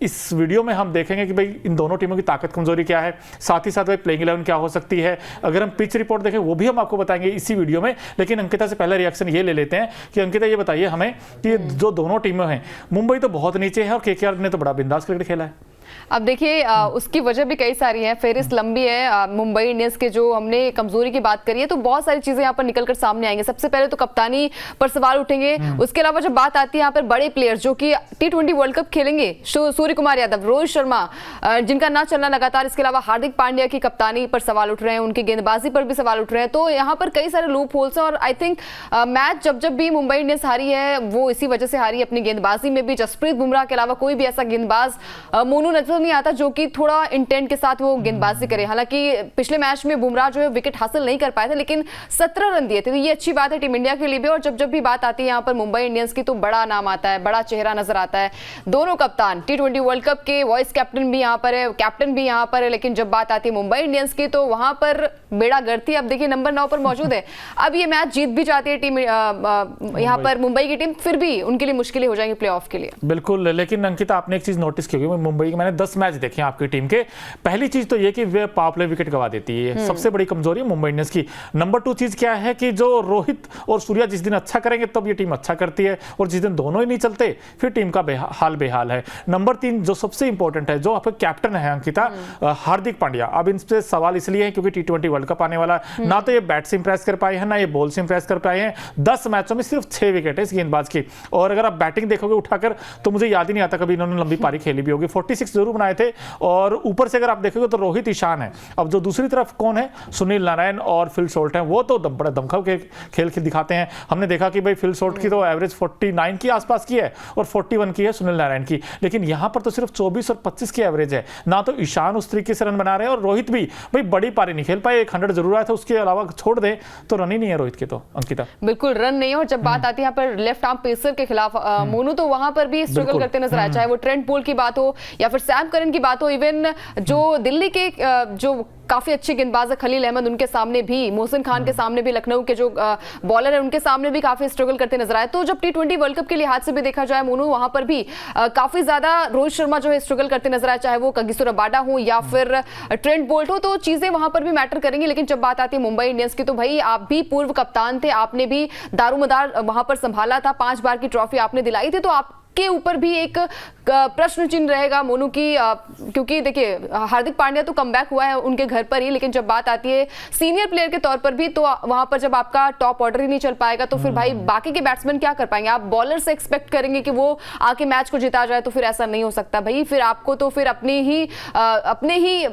इस वीडियो में हम देखेंगे कि भाई इन दोनों टीमों की ताकत कमजोरी क्या है, साथ ही साथ भाई प्लेइंग 11 क्या हो सकती है। अगर हम पिच रिपोर्ट देखें वो भी हम आपको बताएंगे इसी वीडियो में। लेकिन अंकिता से पहला रिएक्शन ये ले लेते हैं कि अंकिता ये बताइए हमें कि जो दोनों टीमें हैं, मुंबई तो बहुत नीचे है और केकेआर ने तो बड़ा बिंदास क्रिकेट खेला है। अब देखिए उसकी वजह भी कई सारी है, फेरिस्त लंबी है। मुंबई इंडियंस के जो हमने कमजोरी की बात करी है तो बहुत सारी चीजें यहाँ पर निकलकर सामने आएंगे। सबसे पहले तो कप्तानी पर सवाल उठेंगे। उसके अलावा जब बात आती है यहाँ पर बड़े प्लेयर्स जो कि T20 वर्ल्ड कप खेलेंगे, सूर्य कुमार यादव, रोहित शर्मा, जिनका ना चलना लगातार, इसके अलावा हार्दिक पांड्या की कप्तानी पर सवाल उठ रहे हैं, उनकी गेंदबाजी पर भी सवाल उठ रहे हैं। तो यहाँ पर कई सारे लूप होल्स हैं और आई थिंक मैच जब भी मुंबई इंडियंस हारी है वो इसी वजह से हारी है। अपनी गेंदबाजी में भी जसप्रीत बुमराह के अलावा कोई भी ऐसा गेंदबाज मोनू नजर नहीं आता जो कि थोड़ा इंटेंट के साथ वो गेंदबाजी करे। हालांकि पिछले मैच में बुमराह जो है विकेट हासिल नहीं कर पाए थे, लेकिन 17 रन दिए थे, तो ये अच्छी बात है टीम इंडिया के लिए भी। और जब भी बात आती है यहाँ पर मुंबई इंडियंस की तो बड़ा नाम आता है, बड़ा चेहरा नजर आता है। दोनों कप्तान T20 वर्ल्ड कप के वाइस कैप्टन भी यहाँ पर है, कैप्टन भी यहाँ पर है। लेकिन जब बात आती है मुंबई इंडियंस की तो वहां पर बेड़ा गर्क थी। अब देखिए नंबर 9 पर मौजूद है। अब ये मैच जीत भी जाती है टीम यहाँ पर मुंबई की टीम, फिर भी उनके लिए मुश्किलें हो जाएंगी प्लेऑफ के लिए। बिल्कुल, लेकिन अंकिता आपने एक चीज नोटिस की होगी, मुंबई के मैंने 10 मैच देखे आपकी टीम के। पहली चीज तो ये कि वे पावर प्ले विकेट गवा देती है, सबसे बड़ी कमजोरी है मुंबई इंडियंस की। नंबर 2 चीज क्या है कि जो रोहित और सूर्या जिस दिन अच्छा करेंगे तब ये टीम अच्छा करती है, और जिस दिन दोनों ही नहीं चलते फिर टीम का बेहाल है। नंबर 3 जो सबसे इंपॉर्टेंट है, जो आपके कैप्टन है अंकिता, हार्दिक पांड्या। अब इनसे सवाल इसलिए है क्योंकि T20 वर्ल्ड कप आने वाला, ना तो ये बैट से इंप्रेस कर पाए हैं ना ये बॉल से इंप्रेस कर पाए हैं। 10 मैचों में सिर्फ 6 विकेट है इस गेंदबाज की। और अगर आप बैटिंग देखोगे उठाकर तो मुझे याद ही नहीं आता कभी इन्होंने लंबी पारी खेली भी होगी। 46 जरूर बनाए थे। और ऊपर से अगर आप देखोगे तो रोहित, ईशान है। अब जो दूसरी तरफ कौन है, सुनील नारायण और फिल शॉल्ट हैं, वो तो बड़ा दमखम के खेल दिखाते हैं। हमने देखा कि भाई फिल शॉल्ट की तो एवरेज 49 की आसपास की है और 41 की है सुनील नारायण की, लेकिन यहां पर तो सिर्फ 24 और 25 की एवरेज है। ना तो ईशान उस तरीके से रन बना रहे हैं और रोहित भी भाई बड़ी पारी नहीं खेल पाए। 100 जरूर आया था, उसके अलावा छोड़ दे तो रन ही नहीं है रोहित के। तो अंकिता बिल्कुल रन नहीं है। और जब बात आती है यहाँ पर लेफ्ट आर्म पेसर के खिलाफ मोनू, तो वहां पर भी स्ट्रगल करते नजर आया, चाहे वो ट्रेंट बोल्ट की बात हो या फिर सैम करन की बात हो। इवन जो दिल्ली के जो काफी अच्छे गेंदबाज है खलील अहमद, उनके सामने भी, मोहसिन खान के सामने भी, लखनऊ के जो बॉलर है उनके सामने भी काफी स्ट्रगल करते नजर आए। तो जब T20 वर्ल्ड कप के लिहाज से भी देखा जाए मोनू, वहां पर भी काफी ज्यादा रोहित शर्मा जो है स्ट्रगल करते नजर आए, चाहे वो कागिसो रबाडा हो या फिर ट्रेंट बोल्ट हो, तो चीजें वहां पर भी मैटर करेंगी। लेकिन जब बात आती है मुंबई इंडियंस की तो भाई आप भी पूर्व कप्तान थे, आपने भी दारोमदार वहां पर संभाला था, 5 बार की ट्रॉफी आपने दिलाई थी, तो आप के ऊपर भी एक प्रश्न चिन्ह रहेगा मोनू की। क्योंकि देखिए हार्दिक पांड्या तो कमबैक हुआ है उनके घर पर ही, लेकिन जब बात आती है सीनियर प्लेयर के तौर पर भी तो वहां पर जब आपका टॉप ऑर्डर ही नहीं चल पाएगा तो फिर भाई बाकी के बैट्समैन क्या कर पाएंगे। आप बॉलर से एक्सपेक्ट करेंगे कि वो आके मैच को जिता जाए, तो फिर ऐसा नहीं हो सकता भाई। फिर आपको तो फिर अपने ही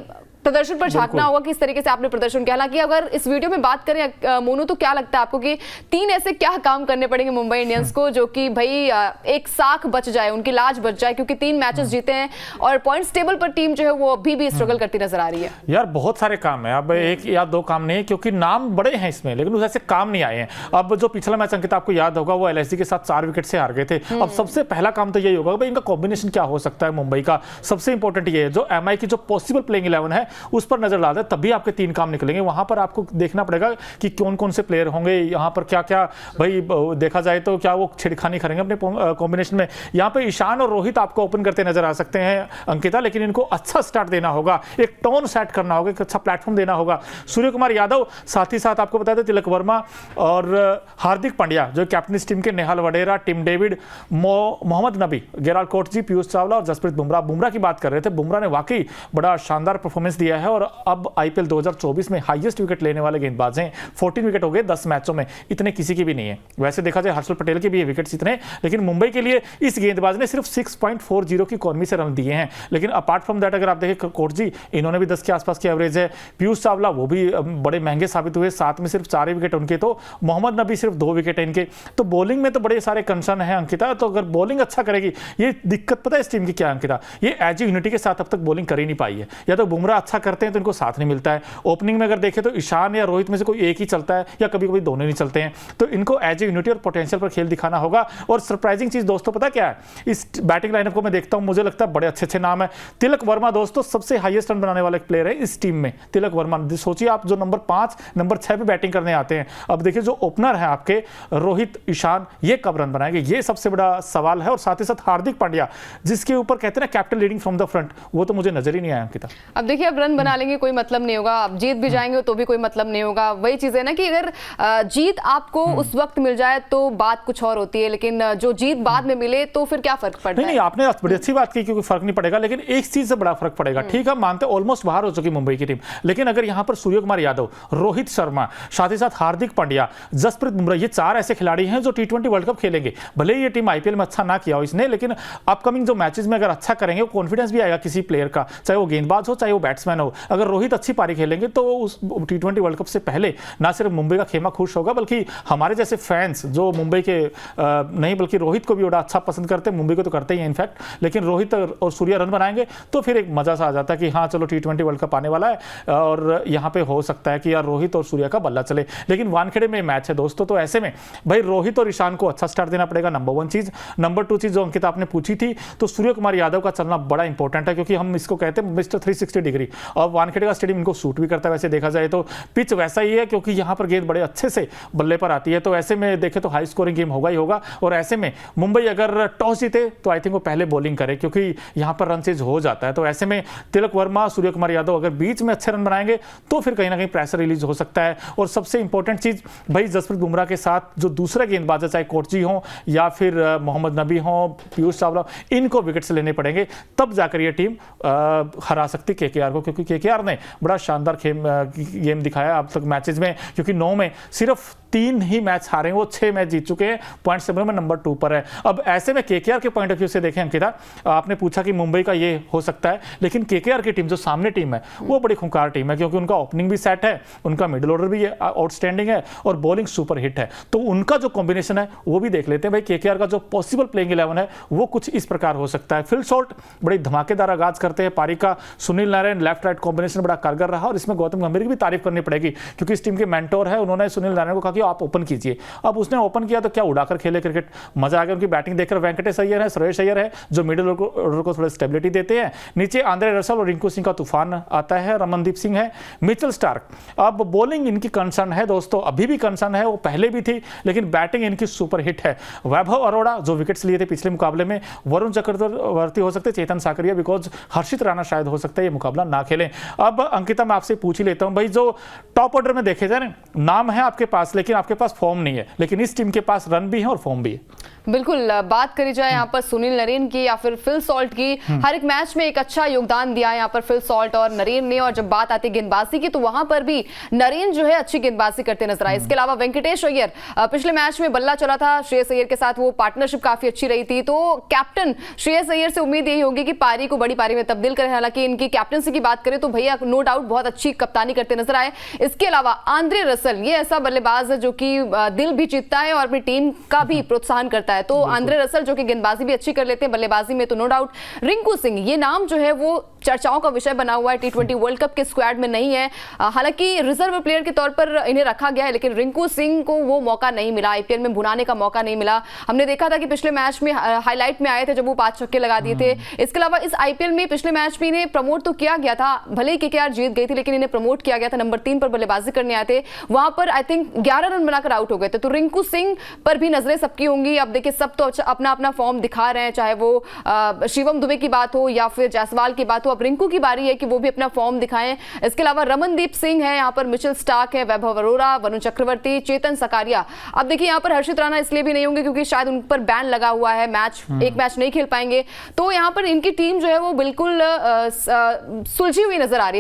प्रदर्शन पर झांकना होगा, किस तरीके से आपने प्रदर्शन किया। हालांकि अगर इस वीडियो में बात करें मोनू, तो क्या लगता है आपको कि 3 ऐसे क्या काम करने पड़ेंगे मुंबई इंडियंस को जो कि भाई एक साख बच जाए, उनकी लाज बच जाए, क्योंकि 3 मैचेस जीते हैं और पॉइंट्स टेबल पर टीम जो है वो अभी भी स्ट्रगल करती नजर आ रही है। यार बहुत सारे काम है, अब 1 या 2 काम नहीं है, क्योंकि नाम बड़े हैं इसमें, लेकिन ऐसे काम नहीं आए हैं। अब जो पिछला मैच अंकिता आपको याद होगा, वो LSG के साथ 4 विकेट से हार गए थे। अब सबसे पहला काम तो यही होगा भाई इनका कॉम्बिनेशन क्या हो सकता है मुंबई का। सबसे इंपॉर्टेंट ये है जो MI की जो पॉसिबल प्लेइंग 11 है उस पर नजर तभी आपके 3 काम निकलेंगे। वहां पर आपको देखना पड़ेगा कि कौन कौन से प्लेयर होंगे, यहां पर क्या क्या भाई देखा जाए तो क्या वो छिड़खानी करेंगे अपने कॉम्बिनेशन में। यहां पे ईशान और रोहित आपको ओपन करते नजर आ सकते हैं अंकिता, लेकिन इनको अच्छा स्टार्ट देना होगा, एक टोन सेट करना होगा, एक अच्छा प्लेटफॉर्म देना होगा। सूर्य कुमार यादव, साथ ही साथ आपको बता दें तिलक वर्मा और हार्दिक पांड्या जो कैप्टन इस टीम के, नेहाल वडेरा, टिम डेविड, मोहम्मद नबी, गेराल्ड कोटजी, पीयूष चावला और जसप्रीत बुमराह की बात कर रहे थे। बुमराह ने वाकई बड़ा शानदार परफॉर्मेंस दिया है और अब IPL 2024 में हाईएस्ट विकेट लेने वाले गेंदबाज हैं। 14 विकेट हो गए 10 मैचों में, इतने किसी की भी नहीं है। वैसे देखा जाए हर्षल पटेल के भी ये विकेट्स इतने, लेकिन मुंबई के लिए इस गेंदबाज ने सिर्फ 6.40 की इकॉनमी से रन दिए हैं। लेकिन अपार्ट फ्रॉम दैट अगर आप देखें कोटजी, इन्होंने भी 10 के आसपास की एवरेज है। पीयूष चावला वो भी बड़े महंगे साबित हुए, 7 में सिर्फ 4 विकेट उनके। तो मोहम्मद नबी सिर्फ 2 विकेट है इनके। तो बॉलिंग में तो बड़े सारे कंसर्न है अंकिता। तो अगर बॉलिंग अच्छा करेगी, ये दिक्कत पता है इस टीम की क्या अंकिता, ये एज यूनिटी के साथ अब तक बॉलिंग कर ही नहीं पाई है। या तो बुमराह अच्छा अच्छा करते हैं तो इनको साथ नहीं मिलता है। ओपनिंग में अगर देखें तो ईशान या रोहित में से कोई एक ही चलता है या कभी कभी दोनों नहीं चलते हैं, तो इनको एज ए यूनिटी और पोटेंशियल पर खेल दिखाना होगा। और सरप्राइजिंग चीज दोस्तों पता क्या है, इस बैटिंग लाइनअप को मैं देखता हूं, मुझे लगता है बड़े अच्छे नाम है। तिलक वर्मा दोस्तों सबसे हाईएस्ट रन बनाने वाला एक प्लेयर है इस टीम में, तिलक वर्मा। सोचिए आप, जो नंबर 5 नंबर 6 पे बैटिंग करने आते हैं। अब देखिए जो ओपनर है आपके रोहित ईशान, ये कब रन बनाएंगे, ये सबसे बड़ा सवाल है। और साथ ही साथ हार्दिक पांड्या, जिसके ऊपर कहते हैं ना captain leading from the front, वो तो मुझे नजर ही नहीं आया अंकिता। अब देखिए, अब रन बना लेंगे कोई मतलब नहीं होगा, अब जीत भी जाएंगे तो भी कोई मतलब नहीं होगा। वही चीज है ना कि अगर जीत आपको उस वक्त मिल जाए तो बात कुछ और होती है, लेकिन जो जीत बाद में मिले तो फिर क्या फर्क पड़ता है? नहीं, आपने बड़ी अच्छी बात की, क्योंकि फर्क नहीं पड़ेगा, लेकिन एक चीज से बड़ा फर्क पड़ेगा। ठीक है, मानते ऑलमोस्ट बाहर हो चुकी मुंबई की टीम, लेकिन अगर यहां पर सूर्य कुमार यादव, रोहित शर्मा, साथ ही साथ हार्दिक पांड्या, जसप्रीत बुमराह, ये 4 ऐसे खिलाड़ी हैं जो T20 वर्ल्ड कप खेलेंगे। भले ही ये टीम आईपीएल में अच्छा ना किया हो इसने, लेकिन अपकमिंग जो मैचेस में अगर अच्छा करेंगे, कॉन्फिडेंस भी आएगा किसी प्लेयर का, चाहे वो गेंदबाज हो चाहे वो बैट्समैन हो। अगर रोहित अच्छी पारी खेलेंगे तो उस T20 वर्ल्ड कप से पहले ना सिर्फ मुंबई का खेमा खुश होगा, बल्कि हमारे जैसे फैंस जो मुंबई के नहीं बल्कि रोहित को भी बड़ा अच्छा पसंद करते हैं, मुंबई को तो करते ही हैं इनफैक्ट, लेकिन रोहित और सूर्या रन बनाएंगे तो फिर एक मजा सा आ जाता है कि हाँ चलो T20 वर्ल्ड कप आने वाला है और यहाँ पे हो सकता है कि यार रोहित और सूर्या का बल्ला चले। लेकिन वानखेड़े में मैच है दोस्तों, तो ऐसे में भाई रोहित और ईशान को अच्छा स्टार्ट देना पड़ेगा, नंबर 1 चीज। नंबर 2 चीज जो अंकिता आपने पूछी थी, तो सूर्य कुमार यादव का चलना बड़ा इंपॉर्टेंट है, क्योंकि हम इसको कहते हैं मिस्टर 360 डिग्री, और वानखेड़े का स्टेडियम इनको सूट भी करता है। वैसे देखा जाए तो पिच वैसा ही है, क्योंकि यहाँ पर गेंद बड़े अच्छे से बल्ले पर आती है, तो ऐसे में देखे तो हाई स्कोरिंग गेम होगा ही होगा। और ऐसे में मुंबई अगर टॉस जीते तो आई थिंक वो पहले बॉलिंग करे, क्योंकि यहाँ पर रन चेज हो जाता है। तो ऐसे में तिलक वर्मा, सूर्य कुमार यादव अगर बीच में अच्छे रन बनाएंगे तो फिर कहीं ना कहीं प्रेशर रिलीज हो सकता है। और सबसे इंपॉर्टेंट चीज भाई, जसप्रीत बुमराह के साथ जो दूसरा गेंदबाज है, चाहे कोटजी हो या फिर मोहम्मद नबी हो, पीयूष चावला, इनको विकेट से लेने पड़ेंगे, तब जाकर ये टीम हरा सकती केकेआर को, क्योंकि केकेआर ने बड़ा शानदार गेम दिखाया अब तक मैचेस में, क्योंकि 9 में सिर्फ 3 ही मैच हारे हैं, वो 6 मैच जीत चुके हैं, पॉइंट टेबल में नंबर 2 पर है। अब ऐसे में केकेआर के पॉइंट ऑफ व्यू से देखें अंकिता, आपने पूछा कि मुंबई का ये हो सकता है, लेकिन केकेआर की टीम जो सामने टीम है वो बड़ी खूंखार टीम है, क्योंकि उनका ओपनिंग भी सेट है, उनका मिडिल ऑर्डर भी आउटस्टैंडिंग है और बॉलिंग सुपर हिट है। तो उनका जो कॉम्बिनेशन है वो भी देख लेते हैं। भाई केकेआर का जो पॉसिबल प्लेइंग 11 है वो कुछ इस प्रकार हो सकता है। फिल शॉट बड़ी धमाकेदार आगाज करते हैं पारी का, Sunil Narayan left right combination बड़ा कारगर रहा, और इसमें गौतम गंभीर की भी तारीफ करनी पड़ेगी, क्योंकि इस टीम के मेंटोर है, उन्होंने सुनील नारायण को कहा कि आप ओपन कीजिए। अब उसने ओपन किया तो क्या उड़ाकर खेले क्रिकेट, मजा आ गया उनकी बैटिंग देखकर। वेंकटेश अय्यर है, सुरेश अय्यर है, जो मिडिल ऑर्डर को थोड़ा स्टेबिलिटी देते हैं। नीचे आंद्रे रसल और रिंकू सिंह का तूफान आता है, रमनदीप सिंह है, मिचेल स्टार्क। अब बॉलिंग इनकी कंसर्न है दोस्तों, अभी भी कंसर्न है, वो पहले भी थी, लेकिन बैटिंग इनकी सुपर हिट है। वैभव अरोड़ा जो विकेट्स लिए थे पिछले मुकाबले में, वरुण चक्रवर्ती हो सकते, चेतन साकरिया, बिकॉज हर्षित राणा शायद हो सकता है ये मुकाबला ना खेलें। अब अंकिता मैं आपसे पूछ ही लेता हूं भाई, जो टॉप ऑर्डर में देखे जाए ना, नाम है आपके पास लेकिन आपके पास फॉर्म नहीं है, लेकिन इस टीम के पास रन भी है और फॉर्म भी है। बिल्कुल, बात करी जाए यहाँ पर सुनील नरेन की या फिर फिल सॉल्ट की, हर एक मैच में एक अच्छा योगदान दिया है यहाँ पर फिल सॉल्ट और नरेन ने। और जब बात आती है गेंदबाजी की तो वहां पर भी नरेन जो है अच्छी गेंदबाजी करते नजर आए। इसके अलावा वेंकटेश अय्यर, पिछले मैच में बल्ला चला था श्रेयस अय्यर के साथ, वो पार्टनरशिप काफी अच्छी रही थी, तो कैप्टन श्रेयस अय्यर से उम्मीद यही होगी कि पारी को बड़ी पारी में तब्दील करें। हालांकि इनकी कैप्टनसी की बात करें तो भैया नो डाउट बहुत अच्छी कप्तानी करते नजर आए। इसके अलावा आंद्रे रसल, ये ऐसा बल्लेबाज है जो कि दिल भी जीतता है और अपनी टीम का भी प्रोत्साहन करता है। तो आंद्रे रसल जो कि गेंदबाजी भी अच्छी कर लेते हैं, बल्लेबाजी में तो नो डाउट। रिंकू सिंह, ये नाम जो है वो चर्चाओं का विषय बना हुआ है, T20 वर्ल्ड कप के स्क्वाड में नहीं है, हालांकि रिजर्व प्लेयर के तौर पर इन्हें रखा गया है, लेकिन रिंकू सिंह को वो मौका नहीं मिला, आईपीएल में भुनाने का मौका नहीं मिला। हमने देखा था कि पिछले मैच में हाईलाइट में आए थे जब वो 5 छक्के लगा दिए थे। इसके अलावा इस आईपीएल में पिछले मैच में इन्हें प्रमोट तो किया गया था, भले ही केकेआर जीत गई थी, लेकिन इन्हें प्रमोट किया गया था, नंबर 3 पर बल्लेबाजी करने आए थे, वहां पर आई थिंक 11 रन बनाकर आउट हो गए थे। तो रिंकू सिंह पर भी नजरें सबकी होंगी। अब देखिए सब तो अपना अपना फॉर्म दिखा रहे हैं, चाहे वो शिवम दुबे की बात हो या फिर जायसवाल की बात हो, अब रिंकू की बारी है कि वो भी अपना फॉर्म दिखाएं। इसके अलावा रमनदीप सिंह है यहाँ पर, मिचेल स्टार्क है, वैभव अरोड़ा, वरुण चक्रवर्ती, चेतन सकारिया। अब देखिए यहाँ पर हर्षित राणा इसलिए भी नहीं होंगे क्योंकि शायद उन पर बैन लगा हुआ है, एक मैच नहीं खेल पाएंगे। तो यहाँ पर इनकी टीम जो है वो बिल्कुल सुलझी हुई नजर आ रही है।